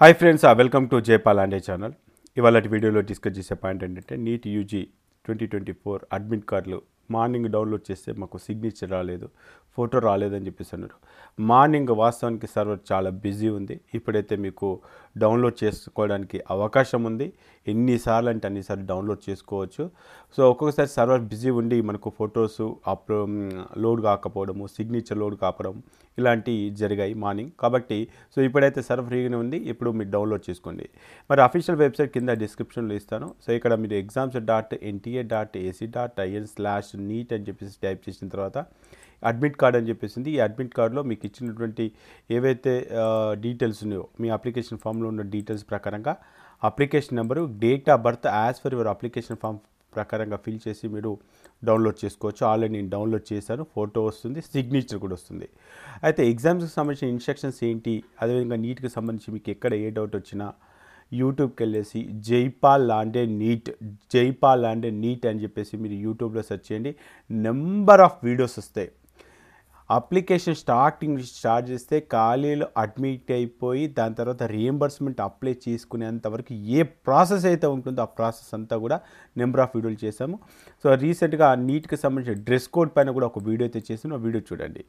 Hi friends, welcome to Jaipal Ande channel. ఇవాళ వీడియోలో discuss చేసే పాయింట్ ఏంటంటే నీట్ యూజీ 2024 అడ్మిట్ కార్డులు మార్నింగ్ డౌన్లోడ్ చేస్తే మాకు సిగ్నేచర్ రాలేదు, ఫోటో రాలేదని చెప్పేసి అన్నారు. మార్నింగ్ వాస్తవానికి సర్వర్ చాలా బిజీ ఉంది. ఇప్పుడైతే మీకు డౌన్లోడ్ చేసుకోవడానికి అవకాశం ఉంది. ఎన్నిసార్లు అంటే అన్నిసార్లు డౌన్లోడ్ చేసుకోవచ్చు. సో ఒక్కొక్కసారి సర్వర్ బిజీ ఉండి మనకు ఫొటోస్ లోడ్ కాకపోవడము, సిగ్నేచర్ లోడ్ కావడం ఇలాంటివి జరిగాయి మార్నింగ్. కాబట్టి సో ఇప్పుడైతే సర్వర్ ఫ్రీగానే ఉంది. ఇప్పుడు మీరు డౌన్లోడ్ చేసుకోండి. మరి అఫీషియల్ వెబ్సైట్ కింద డిస్క్రిప్షన్లో ఇస్తాను. సో ఇక్కడ మీరు exams.nta.ac.in/neet అని చెప్పేసి టైప్ చేసిన తర్వాత అడ్మిట్ కార్డ్ అని చెప్పేసింది. ఈ అడ్మిట్ కార్డులో మీకు ఇచ్చినటువంటి ఏవైతే డీటెయిల్స్ ఉన్నాయో మీ అప్లికేషన్ ఫామ్లో ఉన్న డీటెయిల్స్ ప్రకారంగా application number, date of birth as per your application form ప్రకారంగా ఫిల్ చేసి మీరు డౌన్లోడ్ చేసుకోవచ్చు. ఆల్రెడీ నేను డౌన్లోడ్ చేశాను. ఫోటో వస్తుంది, సిగ్నేచర్ కూడా వస్తుంది. అయితే ఎగ్జామ్స్కి సంబంధించిన ఇన్స్ట్రక్షన్స్ ఏంటి, అదేవిధంగా నీట్కి సంబంధించి మీకు ఎక్కడ ఏ డౌట్ వచ్చినా యూట్యూబ్కి వెళ్ళేసి జైపాల్ లాండే నీట్ అని చెప్పేసి మీరు యూట్యూబ్లో సెర్చ్ చేయండి. నెంబర్ ఆఫ్ వీడియోస్ వస్తాయి. అప్లికేషన్ స్టార్ట్ చేస్తే ఖాళీలో అడ్మిట్ అయిపోయి దాని తర్వాత రియంబర్స్మెంట్ అప్లై చేసుకునేంతవరకు ఏ ప్రాసెస్ అయితే ఉంటుందో ఆ ప్రాసెస్ అంతా కూడా నెంబర్ ఆఫ్ వీడియోలు చేసాము. సో రీసెంట్గా నీట్కి సంబంధించిన డ్రెస్ కోడ్ పైన కూడా ఒక వీడియో అయితే చేసాను. ఆ వీడియో చూడండి.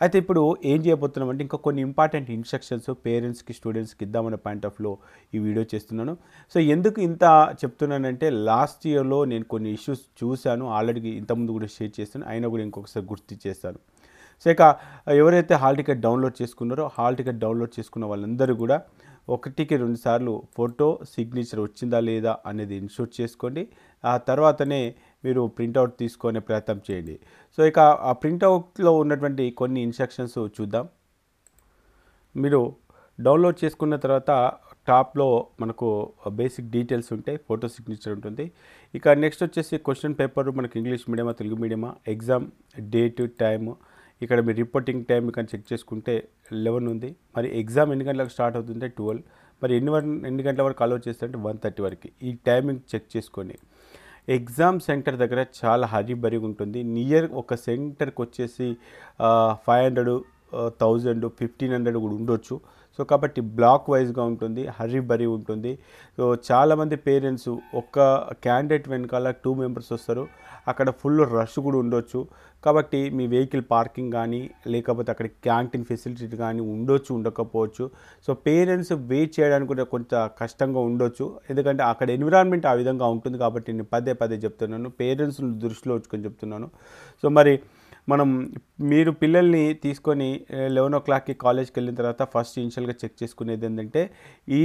అయితే ఇప్పుడు ఏం చేయబోతున్నామంటే ఇంకా కొన్ని ఇంపార్టెంట్ ఇన్స్ట్రక్షన్స్ పేరెంట్స్కి, స్టూడెంట్స్కి ఇద్దామనే పాయింట్ ఆఫ్ లో ఈ వీడియో చేస్తున్నాను. సో ఎందుకు ఇంత చెప్తున్నానంటే లాస్ట్ ఇయర్లో నేను కొన్ని ఇష్యూస్ చూశాను. ఆల్రెడీ ఇంతకుముందు కూడా షేర్ చేస్తాను, అయినా కూడా ఇంకొకసారి గుర్తు చేస్తాను. సో ఇక ఎవరైతే హాల్ టికెట్ డౌన్లోడ్ చేసుకున్నారో హాల్ టికెట్ డౌన్లోడ్ చేసుకున్న వాళ్ళందరూ కూడా 1-2 సార్లు ఫోటో, సిగ్నేచర్ వచ్చిందా లేదా అనేది ఇన్షూర్ చేసుకోండి. ఆ తర్వాతనే మీరు ప్రింట్అవుట్ తీసుకునే ప్రయత్నం చేయండి. సో ఇక ఆ ప్రింట్అవుట్లో ఉన్నటువంటి కొన్ని ఇన్స్ట్రక్షన్స్ చూద్దాం. మీరు డౌన్లోడ్ చేసుకున్న తర్వాత టాప్లో మనకు బేసిక్ డీటెయిల్స్ ఉంటాయి, ఫోటో, సిగ్నేచర్ ఉంటుంది. ఇక నెక్స్ట్ వచ్చేసి క్వశ్చన్ పేపర్ మనకి ఇంగ్లీష్ మీడియమా, తెలుగు మీడియమా, ఎగ్జామ్ డేట్, టైము, ఇక్కడ మీరు రిపోర్టింగ్ టైం ఇక్కడ చెక్ చేసుకుంటే 11 ఉంది. మరి ఎగ్జామ్ ఎన్ని గంటలకు స్టార్ట్ అవుతుంటే 12. మరి ఎన్ని గంటల వరకు అలౌ చేస్తారంటే 1:30 వరకు. ఈ టైమింగ్ చెక్ చేసుకోండి. ఎగ్జామ్ సెంటర్ దగ్గర చాలా హరీబరీగా ఉంటుంది. నియర్ ఒక సెంటర్కి వచ్చేసి 500, 1000, 1500 కూడా ఉండొచ్చు. సో కాబట్టి బ్లాక్ వైజ్గా ఉంటుంది, హరీబరీ ఉంటుంది. సో చాలామంది పేరెంట్స్ ఒక్క క్యాండిడేట్ వెనకాల 2 మెంబర్స్ వస్తారు. అక్కడ ఫుల్ రష్ కూడా ఉండొచ్చు. కాబట్టి మీ వెహికల్ పార్కింగ్ కానీ లేకపోతే అక్కడ క్యాంటీన్ ఫెసిలిటీ కానీ ఉండొచ్చు, ఉండకపోవచ్చు. సో పేరెంట్స్ వెయిట్ చేయడానికి కూడా కొంత కష్టంగా ఉండొచ్చు. ఎందుకంటే అక్కడ ఎన్విరాన్మెంట్ ఆ విధంగా ఉంటుంది. కాబట్టి నేను పదే చెప్తున్నాను, పేరెంట్స్ని దృష్టిలో ఉంచుకొని చెప్తున్నాను. సో మరి మీరు పిల్లల్ని తీసుకొని 11 o'clockకి కాలేజ్కి వెళ్ళిన తర్వాత ఫస్ట్ ఇనిషియల్గా చెక్ చేసుకునేది ఏంటంటే ఈ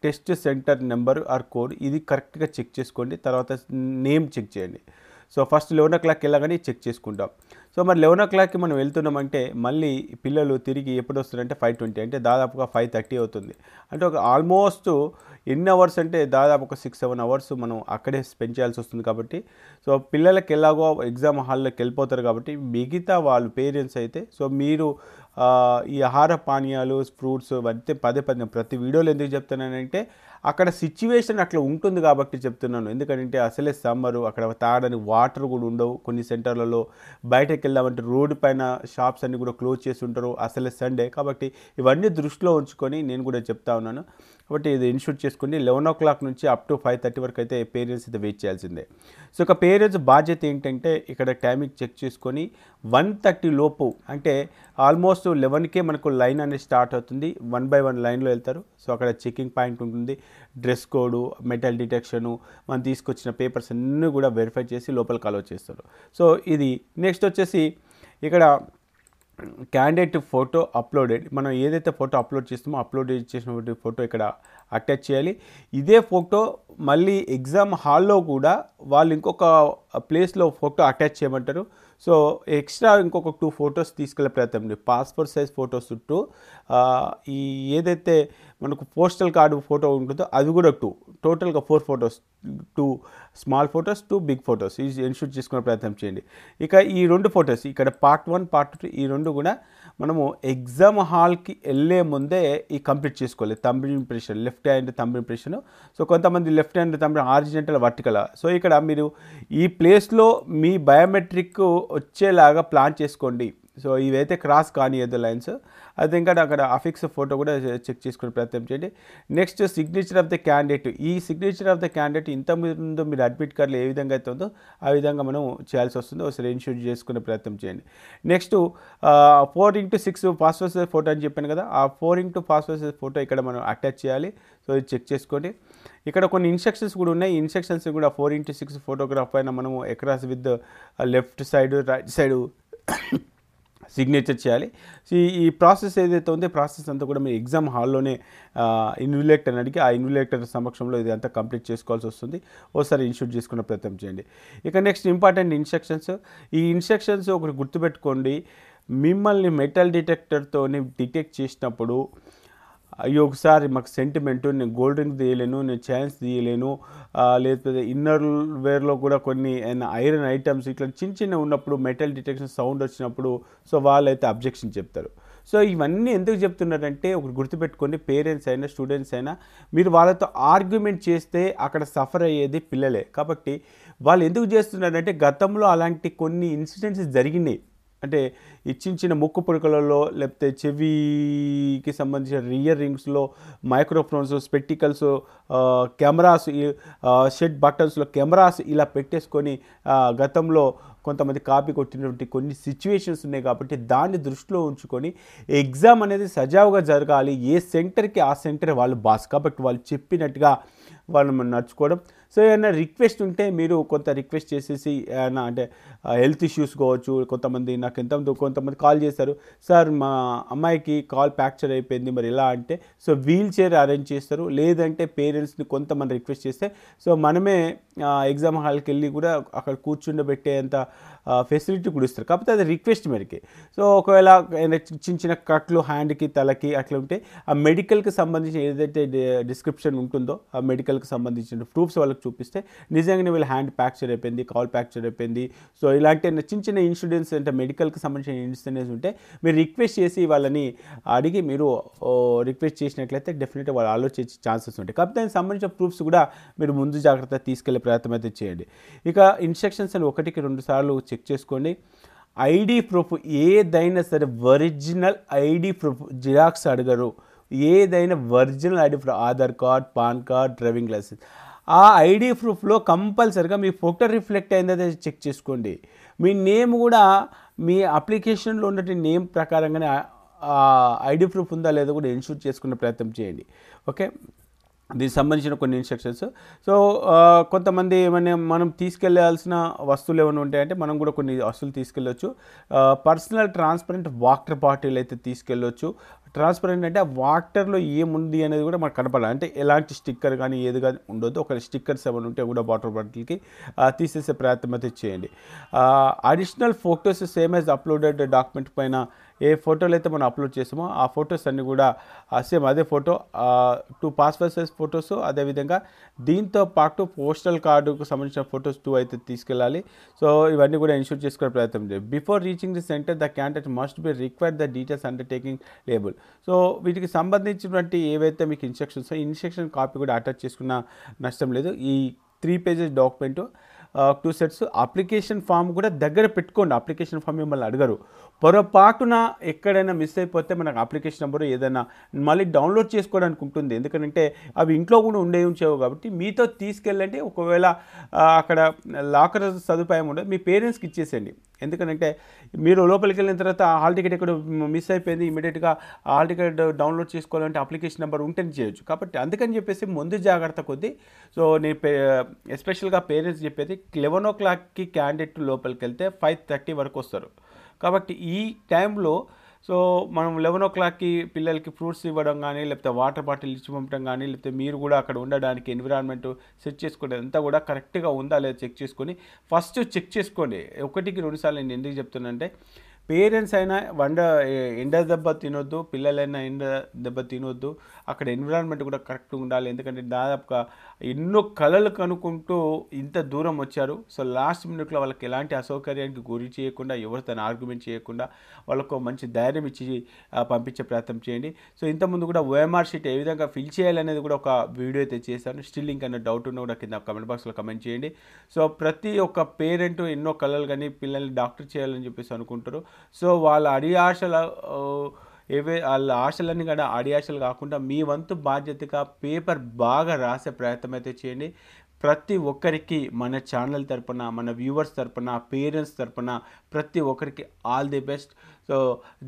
test centre number or code ఇది కరెక్ట్గా చెక్ చేసుకోండి. తర్వాత నేమ్ చెక్ చేయండి. సో ఫస్ట్ 11 o'clockకి వెళ్ళగానే చెక్ చేసుకుంటాం. సో మరి 11 o'clockకి మనం వెళ్తున్నామంటే మళ్ళీ పిల్లలు తిరిగి ఎప్పుడు వస్తారంటే 5:20, అంటే దాదాపుగా 5:30 అవుతుంది. అంటే ఒక ఆల్మోస్ట్ ఎన్ని అవర్స్ అంటే దాదాపు ఒక 6-7 అవర్స్ మనం అక్కడే స్పెండ్ చేయాల్సి వస్తుంది. కాబట్టి సో పిల్లలకి ఎలాగో ఎగ్జామ్ హాల్లోకి వెళ్ళిపోతారు కాబట్టి మిగతా వాళ్ళు పేరెంట్స్ అయితే సో మీరు ఈ ఆహార పానీయాలు, ఫ్రూట్స్ ఇవన్నీ పదే ప్రతి వీడియోలో ఎందుకు చెప్తున్నానంటే అక్కడ సిచ్యువేషన్ అట్లా ఉంటుంది కాబట్టి చెప్తున్నాను. ఎందుకంటే అసలే సమ్మరు, అక్కడ తాగడానికి వాటర్ కూడా ఉండవు. కొన్ని సెంటర్లలో బయటకు వెళ్దామంటే రోడ్డు పైన షాప్స్ అన్నీ కూడా క్లోజ్ చేసి ఉంటారు, అసలే సండే. కాబట్టి ఇవన్నీ దృష్టిలో ఉంచుకొని నేను కూడా చెప్తా ఉన్నాను. కాబట్టి ఇది ఇన్షూర్ చేసుకోండి. 11 o'clock నుంచి అప్ టు 5:30 వరకు అయితే పేరెంట్స్ అయితే వెయిట్ చేయాల్సిందే. సో ఇక పేరెంట్స్ బాధ్యత ఏంటంటే ఇక్కడ టైమింగ్ చెక్ చేసుకొని 1:30 లోపు, అంటే ఆల్మోస్ట్ 11కే మనకు లైన్ అనేది స్టార్ట్ అవుతుంది. 1 by 1 లైన్లో వెళ్తారు. సో అక్కడ చెకింగ్ పాయింట్ ఉంటుంది, డ్రెస్ కోడు, మెటల్ డిటెక్షను, మనం తీసుకొచ్చిన పేపర్స్ అన్నీ కూడా వెరిఫై చేసి లోపలికి అలౌ చేస్తారు. సో ఇది నెక్స్ట్ వచ్చేసి ఇక్కడ క్యాండిడేట్ ఫోటో అప్లోడెడ్, మనం ఏదైతే ఫోటో అప్లోడ్ చేస్తామో అప్లోడ్ చేసినటువంటి ఫోటో ఇక్కడ అటాచ్ చేయాలి. ఇదే ఫోటో మళ్ళీ ఎగ్జామ్ హాల్లో కూడా వాళ్ళు ఇంకొక ప్లేస్లో ఫోటో అటాచ్ చేయమంటారు. సో ఎక్స్ట్రా ఇంకొక 2 ఫొటోస్ తీసుకెళ్ళే ప్రయత్నం, పాస్పోర్ట్ సైజ్ ఫొటోస్ చుట్టూ ఈ ఏదైతే మనకు పోస్టల్ కార్డు ఫోటో ఉంటుందో అది కూడా 2, టోటల్గా 4 photos, 2 small photos, 2 big photos ఇన్షూట్ చేసుకునే ప్రయత్నం చేయండి. ఇక ఈ 2 ఫొటోస్ ఇక్కడ పార్ట్ 1, పార్ట్ 2 ఈ 2 కూడా మనము ఎగ్జామ్ హాల్కి వెళ్ళే ముందే ఈ కంప్లీట్ చేసుకోవాలి. Thumb impression, left hand thumb impression. So కొంతమంది left hand thumb horizontal, vertical. So ఇక్కడ మీరు ఈ ప్లేస్లో మీ బయోమెట్రిక్ వచ్చేలాగా ప్లాన్ చేసుకోండి. సో ఇవైతే క్రాస్ కానియద్దు లైన్స్. అది ఇంకా అక్కడ అఫిక్స్ ఫోటో కూడా చెక్ చేసుకునే ప్రయత్నం చేయండి. Next signature of the candidate. ఈ సిగ్నేచర్ ఆఫ్ ద క్యాండిడేట్ ఇంతకుముందు మీరు అడ్మిట్ కార్డులో ఏ విధంగా అయితే ఉందో ఆ విధంగా మనం చేయాల్సి వస్తుంది. ఒకసారి ఇన్షూర్ చేసుకునే ప్రయత్నం చేయండి. Next 4x6 passport size photo అని చెప్పాను కదా, ఆ 4x పాస్పోర్ట్ సైజ్ ఫోటో ఇక్కడ మనం అటాచ్ చేయాలి. సో ఇది చెక్ చేసుకోండి. ఇక్కడ కొన్ని ఇన్స్ట్రక్షన్స్ కూడా ఉన్నాయి. ఇన్స్ట్రక్షన్స్ కూడా 4x6 ఫోటోగ్రాఫ్ పైన మనము across with left side right side signature చేయాలి. సో ఈ ప్రాసెస్ ఏదైతే ఉందో ప్రాసెస్ అంతా కూడా మీరు ఎగ్జామ్ హాల్లోనే ఇన్విజిలేటర్ అడిగి ఆ ఇన్విజిలేటర్ సమక్షంలో ఇది అంతా కంప్లీట్ చేసుకోవాల్సి వస్తుంది. ఒకసారి ఇన్షూట్ చేసుకునే ప్రయత్నం చేయండి. ఇక నెక్స్ట్ ఇంపార్టెంట్ ఇన్స్ట్రక్షన్స్. ఈ ఇన్స్ట్రక్షన్స్ ఒకటి గుర్తుపెట్టుకోండి. మిమ్మల్ని మెటల్ డిటెక్టర్తో డిటెక్ట్ చేసినప్పుడు అయ్యో ఒకసారి మాకు సెంటిమెంటు, నేను గోల్డ్ రింగ్ తీయలేను, నేను చైన్స్ తీయలేను, లేకపోతే ఇన్నర్ వేర్లో కూడా కొన్ని ఐరన్ ఐటమ్స్ ఇట్లా చిన్న చిన్న ఉన్నప్పుడు మెటల్ డిటెక్షన్ సౌండ్ వచ్చినప్పుడు సో వాళ్ళైతే అబ్జెక్షన్ చెప్తారు. సో ఇవన్నీ ఎందుకు చెప్తున్నారంటే ఒకటి గుర్తుపెట్టుకోండి, పేరెంట్స్ అయినా స్టూడెంట్స్ అయినా మీరు వాళ్ళతో ఆర్గ్యుమెంట్ చేస్తే అక్కడ సఫర్ అయ్యేది పిల్లలే. కాబట్టి వాళ్ళు ఎందుకు చేస్తున్నారంటే గతంలో అలాంటి కొన్ని ఇన్సిడెంట్స్ జరిగినాయి. అంటే ఈ చిన్న చిన్న ముక్కు పుడకలలో లేకపోతే చెవికి సంబంధించిన రియర్ రింగ్స్లో మైక్రోఫోన్స్, స్పెక్టికల్స్, కెమెరాస్, షెడ్ బటన్స్లో కెమెరాస్ ఇలా పెట్టేసుకొని గతంలో కొంతమంది కాపీ కొట్టినటువంటి కొన్ని సిచ్యువేషన్స్ ఉన్నాయి. కాబట్టి దాన్ని దృష్టిలో ఉంచుకొని ఎగ్జామ్ అనేది సజావుగా జరగాలి. ఏ సెంటర్కి ఆ సెంటర్ వాళ్ళు బాస్ కాబట్టి వాళ్ళు చెప్పినట్టుగా వాళ్ళు నడుచుకోవడం. సో ఏమైనా రిక్వెస్ట్ ఉంటే మీరు కొంత రిక్వెస్ట్ చేసేసి ఏమైనా అంటే హెల్త్ ఇష్యూస్ కావచ్చు, కొంతమంది కాల్ చేస్తారు, సార్ మా అమ్మాయికి కాల్ ఫ్రాక్చర్ అయిపోయింది మరి ఎలా అంటే సో వీల్ చైర్ అరేంజ్ చేస్తారు. లేదంటే పేరెంట్స్ని కొంతమంది రిక్వెస్ట్ చేస్తే సో మనమే ఎగ్జామ్ హాల్కి వెళ్ళి కూడా అక్కడ కూర్చుండబెట్టేంత ఫెసిలిటీ కూడా ఇస్తారు. కాకపోతే అది రిక్వెస్ట్ మేరకే. సో ఒకవేళ చిన్న చిన్న కట్లు హ్యాండ్కి తలకి అట్లా ఉంటే ఆ మెడికల్కి సంబంధించిన ఏదైతే డిస్క్రిప్షన్ ఉంటుందో ఆ మెడికల్కి సంబంధించిన ప్రూఫ్స్ వాళ్ళకి చూపిస్తే నిజంగానే వీళ్ళ హ్యాండ్ ఫ్రాక్చర్ అయిపోయింది, కాల్ ఫ్రాక్చర్ అయిపోయింది, సో ఇలాంటి చిన్న చిన్న ఇన్సిడెంట్స్ అంటే మెడికల్కి సంబంధించిన ఇన్సిడెంట్స్ ఉంటే మీరు రిక్వెస్ట్ చేసి వాళ్ళని అడిగి మీరు రిక్వెస్ట్ చేసినట్లయితే డెఫినెట్గా వాళ్ళు ఆలోచించే ఛాన్సెస్ ఉంటాయి. కాబట్టి దానికి సంబంధించిన ప్రూఫ్స్ కూడా మీరు ముందు జాగ్రత్త తీసుకెళ్లే ప్రయత్నం అయితే చేయండి. ఇక ఇన్స్ట్రక్షన్స్ అని 1-2 సార్లు చెక్ చేసుకోండి. ఐడి ప్రూఫ్ ఏదైనా సరే ఒరిజినల్ ఐడి ప్రూఫ్, జిరాక్స్ అడగరు. ఏదైనా original ID proof, Aadhaar card, PAN card, driving licence, ఆ ఐడి ప్రూఫ్లో కంపల్సరిగా మీ ఫోటో రిఫ్లెక్ట్ అయిందో చెక్ చేసుకోండి. మీ నేమ్ కూడా మీ అప్లికేషన్లో ఉన్నటువంటి నేమ్ ప్రకారంగానే ఐడి ప్రూఫ్ ఉందా లేదో కూడా ఇన్షూర్ చేసుకునే ప్రయత్నం చేయండి. ఓకే, దీనికి సంబంధించిన కొన్ని ఇన్స్ట్రక్షన్స్. సో కొంతమంది ఏమైనా మనం తీసుకెళ్లాల్సిన వస్తువులు ఏమైనా ఉంటాయంటే మనం కూడా కొన్ని వస్తువులు తీసుకెళ్ళొచ్చు. పర్సనల్ ట్రాన్స్పరెంట్ వాటర్ బాటిల్ అయితే తీసుకెళ్ళొచ్చు. ట్రాన్స్పరెంట్ అంటే ఆ వాటర్లో ఏముంది అనేది కూడా మనకు కనపడాలి. అంటే ఎలాంటి స్టిక్కర్ కానీ ఏది కానీ ఉండొద్దు. ఒక స్టిక్కర్స్ ఏమైనా ఉంటే కూడా వాటర్ బాటిల్కి తీసేసే ప్రయత్నం అయితే చేయండి. Additional photos same as uploaded document పైన ఏ ఫోటోలు అయితే మనం అప్లోడ్ చేసామో ఆ ఫొటోస్ అన్నీ కూడా సేమ్ అదే ఫోటో 2 పాస్పోర్ట్ సైజ్ ఫొటోస్, అదేవిధంగా దీంతో పాటు పోస్టల్ కార్డుకు సంబంధించిన ఫొటోస్ 2 అయితే తీసుకెళ్ళాలి. సో ఇవన్నీ కూడా ఇన్షూర్ చేసుకునే ప్రయత్నం చేయండి. Before reaching the centre the candidate must be required the details undertaking label. So వీటికి సంబంధించినటువంటి ఏవైతే మీకు ఇన్స్ట్రక్షన్స్ ఇన్స్ట్రక్షన్ కాపీ కూడా అటాచ్ చేసుకున్న నష్టం లేదు. ఈ 3 pages document 2 sets application form కూడా దగ్గర పెట్టుకోండి. అప్లికేషన్ ఫామ్ మిమ్మల్ని అడగరు. పొరపాటున ఎక్కడైనా మిస్ అయిపోతే మనకు అప్లికేషన్ నెంబరు ఏదైనా మళ్ళీ డౌన్లోడ్ చేసుకోవడానికి ఉంటుంది. ఎందుకంటే అవి ఇంట్లో కూడా ఉంచేవు కాబట్టి మీతో తీసుకెళ్ళండి. ఒకవేళ అక్కడ లాకర్ సదుపాయం ఉండదు, మీ పేరెంట్స్కి ఇచ్చేసేయండి. ఎందుకంటే మీరు లోపలికి వెళ్ళిన తర్వాత హాల్ టికెట్ ఎక్కడ మిస్ అయిపోయింది, ఇమీడియట్గా హాల్ టికెట్ డౌన్లోడ్ చేసుకోవాలంటే అప్లికేషన్ నెంబర్ ఉంటేనే చేయొచ్చు. కాబట్టి అందుకని చెప్పేసి ముందు జాగ్రత్త కొద్దీ సో నేను ఎస్పెషల్గా పేరెంట్స్ చెప్పేది 11 o'clockకి క్యాండిడేట్ లోపలికి వెళ్తే 5:30 వరకు వస్తారు. కాబట్టి ఈ టైంలో సో మనం 11 o'clockకి పిల్లలకి ఫ్రూట్స్ ఇవ్వడం కానీ లేకపోతే వాటర్ బాటిల్ ఇచ్చి పంపడం కానీ లేకపోతే మీరు కూడా అక్కడ ఉండడానికి ఎన్విరాన్మెంట్ సెట్ చేసుకునే అంతా కూడా కరెక్ట్గా ఉందా లేదా చెక్ చేసుకొని ఫస్ట్ చెక్ చేసుకోండి. 1-2 సార్లు నేను ఎందుకు చెప్తున్నానంటే పేరెంట్స్ అయినా ఎండ దెబ్బ తినొద్దు, పిల్లలైనా ఎండ దెబ్బ తినొద్దు, అక్కడ ఎన్విరాన్మెంట్ కూడా కరెక్ట్గా ఉండాలి. ఎందుకంటే దాదాపుగా ఎన్నో కళలు కనుక్కుంటూ ఇంత దూరం వచ్చారు. సో లాస్ట్ మినిట్లో వాళ్ళకి ఎలాంటి అసౌకర్యానికి గురి చేయకుండా ఎవరితో ఆర్గ్యుమెంట్ చేయకుండా వాళ్ళకు మంచి ధైర్యం ఇచ్చి పంపించే ప్రయత్నం చేయండి. సో ఇంతకుముందు కూడా ఓఎంఆర్ షీట్ ఏ విధంగా ఫిల్ చేయాలనేది కూడా ఒక వీడియో అయితే చేశాను. స్టిల్ ఇంకన్నా డౌట్ ఉన్నా కూడా కింద కమెంట్ బాక్స్లో కమెంట్ చేయండి. సో ప్రతి ఒక్క పేరెంట్ ఎన్నో కళలు కానీ పిల్లల్ని డాక్టర్ చేయాలని చెప్పేసి అనుకుంటారు. సో వాళ్ళ వాళ్ళ ఆశలన్నీ కూడా అడి ఆశలు కాకుండా మీ వంతు బాధ్యతగా పేపర్ బాగా రాసే ప్రయత్నం అయితే చేయండి. ప్రతి ఒక్కరికి మన ఛానల్ తరపున, మన వ్యూవర్స్ తరపున, పేరెంట్స్ తరపున ప్రతి ఒక్కరికి ఆల్ ది బెస్ట్. సో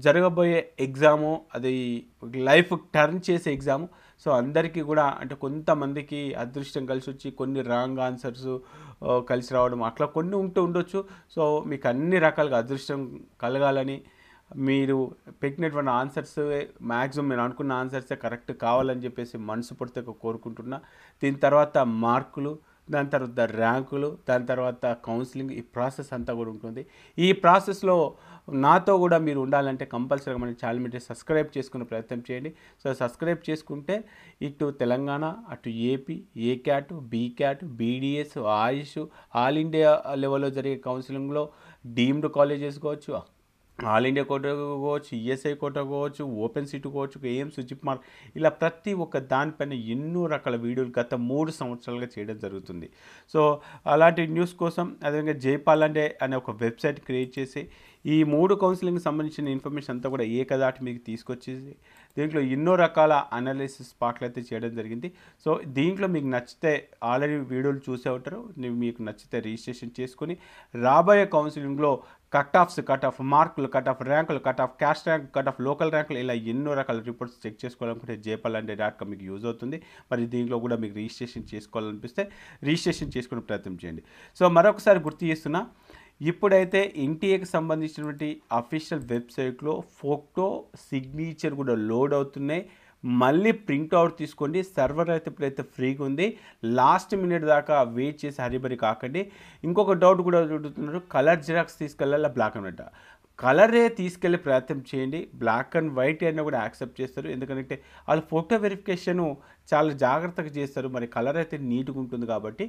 జరగబోయే ఎగ్జాము అది లైఫ్ టర్న్ చేసే ఎగ్జాము. సో అందరికీ కూడా అంటే కొంతమందికి అదృష్టం కలిసి వచ్చి కొన్ని రాంగ్ ఆన్సర్స్ కలిసి రావడం అట్లా కొన్ని ఉండొచ్చు. సో మీకు అన్ని రకాలుగా అదృష్టం కలగాలని, మీరు పెట్టినటువంటి ఆన్సర్స్ మ్యాక్సిమం మీరు అనుకున్న ఆన్సర్సే కరెక్ట్ కావాలని చెప్పేసి మనస్ఫూర్తిగా కోరుకుంటున్నా. దీని తర్వాత మార్కులు, దాని తర్వాత ర్యాంకులు, దాని తర్వాత కౌన్సిలింగ్, ఈ ప్రాసెస్ అంతా కూడా ఉంటుంది. ఈ ప్రాసెస్లో నాతో కూడా మీరు ఉండాలంటే కంపల్సరీగా మన ఛానల్ మీద సబ్స్క్రైబ్ చేసుకునే ప్రయత్నం చేయండి. సో సబ్స్క్రైబ్ చేసుకుంటే ఇటు తెలంగాణ, అటు AP, A cat, be cat, BDS, Ayush, all India లెవెల్లో జరిగే కౌన్సిలింగ్లో డీమ్డ్ కాలేజెస్ కావచ్చు, ఆల్ ఇండియా కోటా కావచ్చు, ఈఎస్ఐ కోటా కావచ్చు, ఓపెన్ సీటు కావచ్చు, ఎయిమ్స్, జిప్మార్, ఇలా ప్రతి ఒక్క దానిపైన ఎన్నో రకాల వీడియోలు గత 3 సంవత్సరాలుగా చేయడం జరుగుతుంది. సో అలాంటి న్యూస్ కోసం అదేవిధంగా జైపాలండే అనే ఒక వెబ్సైట్ క్రియేట్ చేసి ఈ 3 కౌన్సిలింగ్కి సంబంధించిన ఇన్ఫర్మేషన్ అంతా కూడా ఏకదాటి మీకు తీసుకొచ్చేసి దీంట్లో ఎన్నో రకాల అనాలిసిస్ పార్ట్లు అయితే చేయడం జరిగింది. సో దీంట్లో మీకు నచ్చితే ఆల్రెడీ వీడియోలు చూసే ఉంటారు, మీకు నచ్చితే రిజిస్ట్రేషన్ చేసుకొని రాబోయే కౌన్సిలింగ్లో కట్ ఆఫ్ మార్కులు, కట్ ఆఫ్ ర్యాంకులు, cut off caste rank, cut off local ర్యాంకులు, ఇలా ఎన్నో రకాల రిపోర్ట్స్ చెక్ చేసుకోవాలనుకుంటే jpalanday.com మీకు యూజ్ అవుతుంది. మరి దీంట్లో కూడా మీకు రిజిస్ట్రేషన్ చేసుకోవాలనిపిస్తే రిజిస్ట్రేషన్ చేసుకునే ప్రయత్నం చేయండి. సో మరొకసారి గుర్తు చేస్తున్నా, ఇప్పుడైతే ఎన్టీఏకి సంబంధించినటువంటి అఫీషియల్ వెబ్సైట్లో ఫోటో, సిగ్నేచర్ కూడా లోడ్ అవుతున్నాయి. మళ్ళీ ప్రింట్అవుట్ తీసుకోండి. సర్వర్ అయితే ఇప్పుడైతే ఫ్రీగా ఉంది. లాస్ట్ మినిట్ దాకా వెయిట్ చేసి హరిబరి కాకండి. ఇంకొక డౌట్ కూడా అడుగుతున్నారు, కలర్ జిరాక్స్ తీసుకెళ్ళాలా బ్లాక్ అండ్ వైట్? కలరే తీసుకెళ్ళే ప్రయత్నం చేయండి. బ్లాక్ అండ్ వైట్ అయినా కూడా యాక్సెప్ట్ చేస్తారు, ఎందుకంటే వాళ్ళు ఫోటో వెరిఫికేషను చాలా జాగ్రత్తగా చేస్తారు. మరి కలర్ అయితే నీట్గా ఉంటుంది కాబట్టి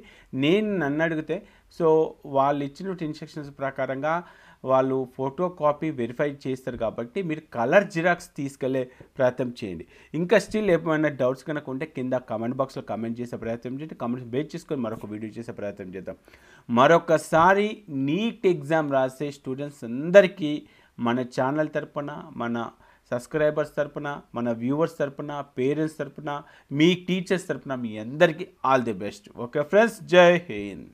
నన్ను అడిగితే సో వాళ్ళు ఇచ్చిన ఇన్స్ట్రక్షన్స్ ప్రకారంగా వాళ్ళు ఫోటో కాపీ వెరిఫై చేస్తారు కాబట్టి మీరు కలర్ జిరాక్స్ తీసుకెళ్లే ప్రయత్నం చేయండి. ఇంకా స్టిల్ ఏమైనా డౌట్స్ కనుక ఉంటే కింద కామెంట్ బాక్స్లో కామెంట్ చేసే ప్రయత్నం చేయండి. కామెంట్స్ బేస్ చేసుకొని మరొక వీడియో చేసే ప్రయత్నం చేద్దాం. మరొకసారి నీట్ ఎగ్జామ్ రాసే స్టూడెంట్స్ అందరికీ మన ఛానల్ తరపున, మన సబ్స్క్రైబర్స్ తరపున, మన వ్యూవర్స్ తరపున, పేరెంట్స్ తరపున, మీ టీచర్స్ తరపున మీ అందరికీ all the best. Okay friends, జై హింద్.